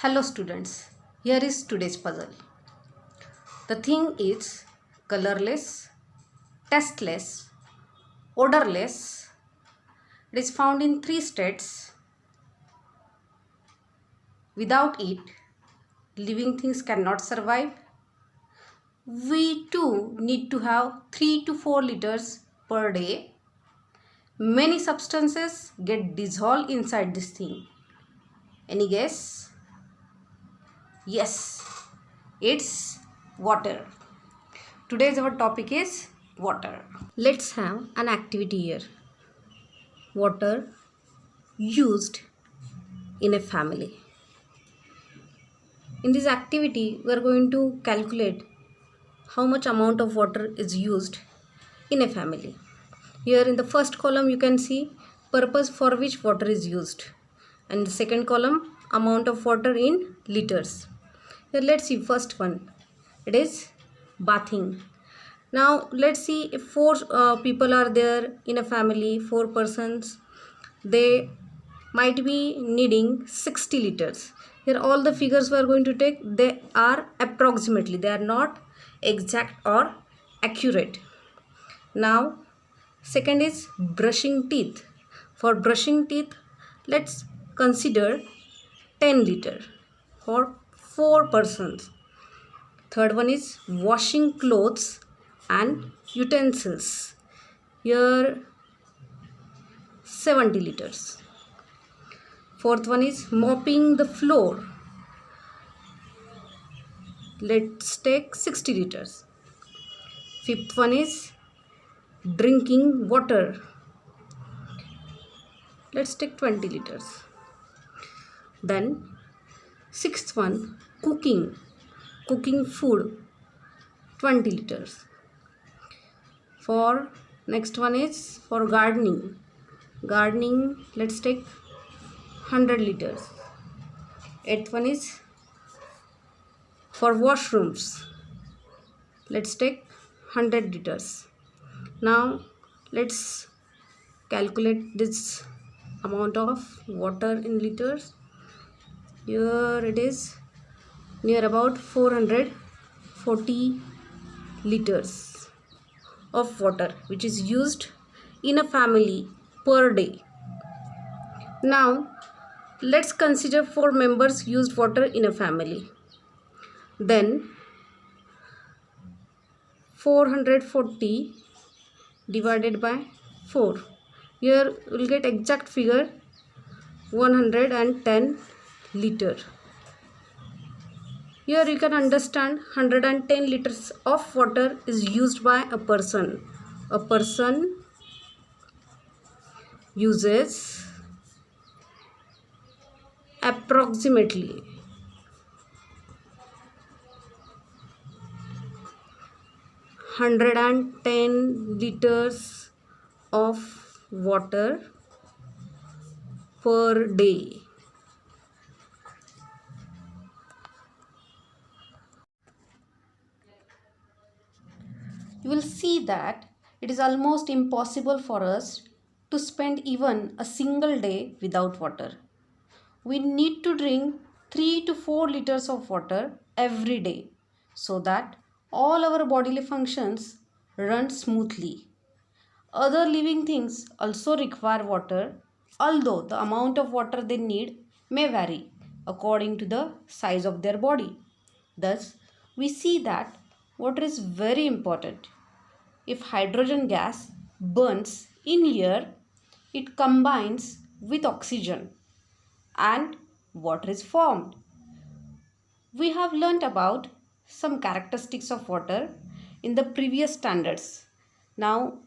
Hello students, here is today's puzzle. The thing is colorless, tasteless, odorless. It is found in 3 states. Without it, living things cannot survive. We too need to have 3 to 4 liters per day. Many substances get dissolved inside this thing. Any guess? Yes, it's water. Today's our topic is water. Let's have an activity here. Water used in a family. In this activity, we are going to calculate how much amount of water is used in a family. Here in the first column, you can see purpose for which water is used. And the second column, amount of water in liters. Here let's see first one. It is bathing. Now let's see if 4 people are there in a family, 4 persons. They might be needing 60 liters. Here all the figures we are going to take, they are approximately. They are not exact or accurate. Now second is brushing teeth. For brushing teeth, let's consider 10 liter for 4 persons. Third one is washing clothes and utensils. Here 70 liters. Fourth one is mopping the floor. Let's take 60 liters. Fifth one is drinking water. Let's take 20 liters. Then sixth one, cooking food, 20 liters. For next one is for gardening, let's take 100 liters. Eighth one is for washrooms, let's take 100 liters. Now let's calculate this amount of water in liters. Here it is near about 440 liters of water which is used in a family per day. Now let's consider 4 members used water in a family. Then 440 divided by 4. Here we'll get exact figure 110 liter. Here you can understand 110 liters of water is used by a person. A person uses approximately 110 liters of water per day. You will see that it is almost impossible for us to spend even a single day without water. We need to drink 3 to 4 liters of water every day so that all our bodily functions run smoothly. Other living things also require water, although the amount of water they need may vary according to the size of their body. Thus, we see that water is very important. If hydrogen gas burns in air, it combines with oxygen and water is formed. We have learnt about some characteristics of water in the previous standards. Now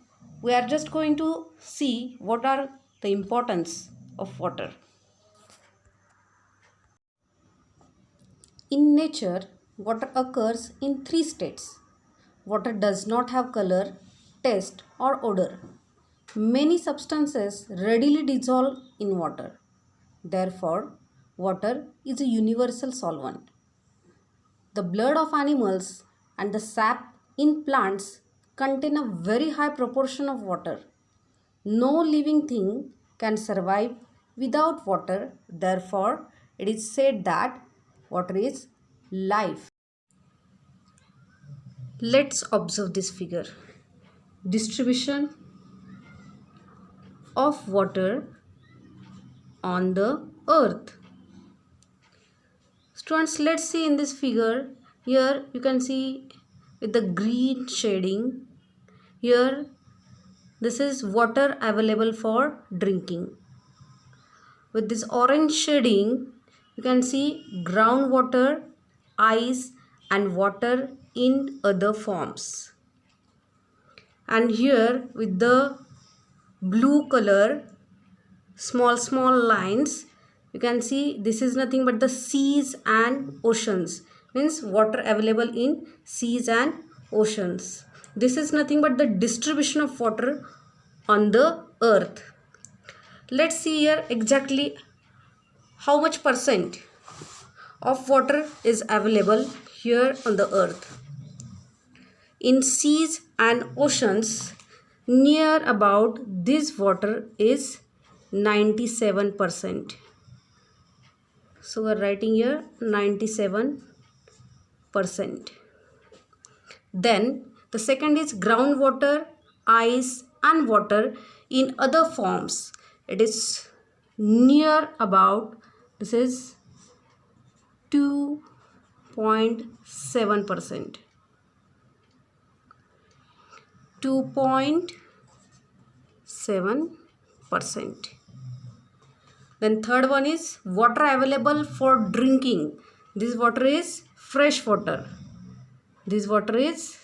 we are just going to see what are the importance of water. In nature, water occurs in 3 states. Water does not have color, taste or odor. Many substances readily dissolve in water. Therefore, water is a universal solvent. The blood of animals and the sap in plants contain a very high proportion of water. No living thing can survive without water. Therefore, it is said that Water is life. Let's observe this figure. Distribution of water on the earth. Students, let's see in this figure. Here you can see with the green shading. Here this is water available for drinking. With this orange shading, you can see groundwater, ice and water in other forms. And here with the blue color, small lines, you can see this is nothing but the seas and oceans. Means water available in seas and oceans. This is nothing but the distribution of water on the earth. Let's see here exactly how much percent of water is available here on the earth. In seas and oceans, near about this water is 97%. So we are writing here 97%. Then the second is groundwater, ice and water in other forms. It is near about, this is 2.7%. 2.7%. Then third one is water available for drinking. This water is fresh water. This water is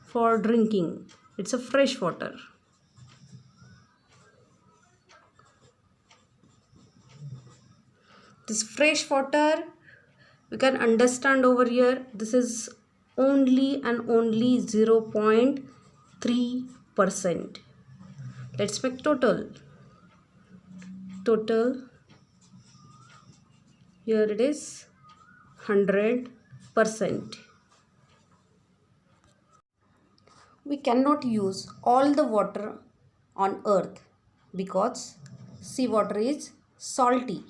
for drinking. It's a fresh water. This fresh water, we can understand over here, this is only and only 0.3%. Let's make total. Here it is 100%. We cannot use all the water on earth because seawater is salty.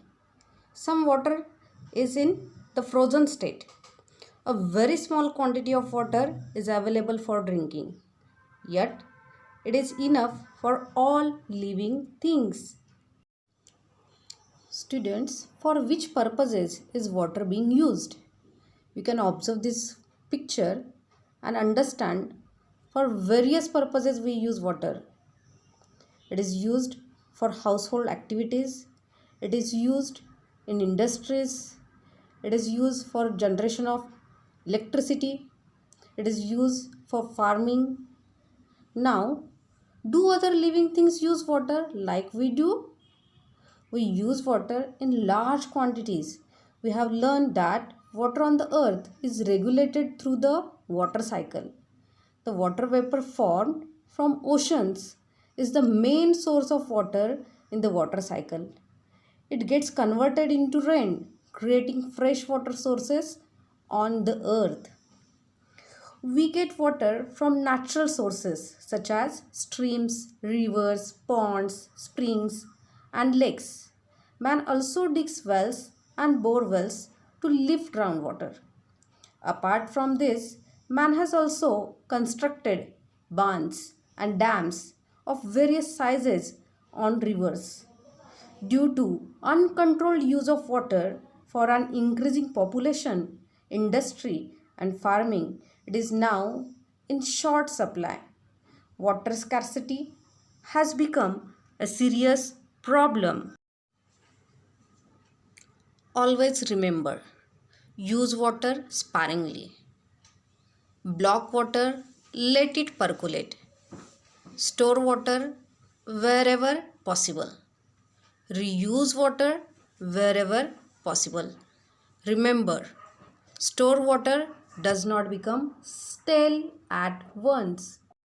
Some water is in the frozen state. A very small quantity of water is available for drinking. Yet, it is enough for all living things. Students, for which purposes is water being used? You can observe this picture and understand for various purposes we use water. It is used for household activities. It is used in industries. It is used for generation of electricity. It is used for farming. Now, do other living things use water like we do? We use water in large quantities. We have learned that water on the earth is regulated through the water cycle. The water vapor formed from oceans is the main source of water in the water cycle. It gets converted into rain, creating fresh water sources on the earth. We get water from natural sources such as streams, rivers, ponds, springs, and lakes. Man also digs wells and bore wells to lift groundwater. Apart from this, man has also constructed barns and dams of various sizes on rivers. Due to uncontrolled use of water for an increasing population, industry, and farming, it is now in short supply. Water scarcity has become a serious problem. Always remember, use water sparingly. Block water, let it percolate. Store water wherever possible. Reuse water wherever possible. Remember, stored water does not become stale at once.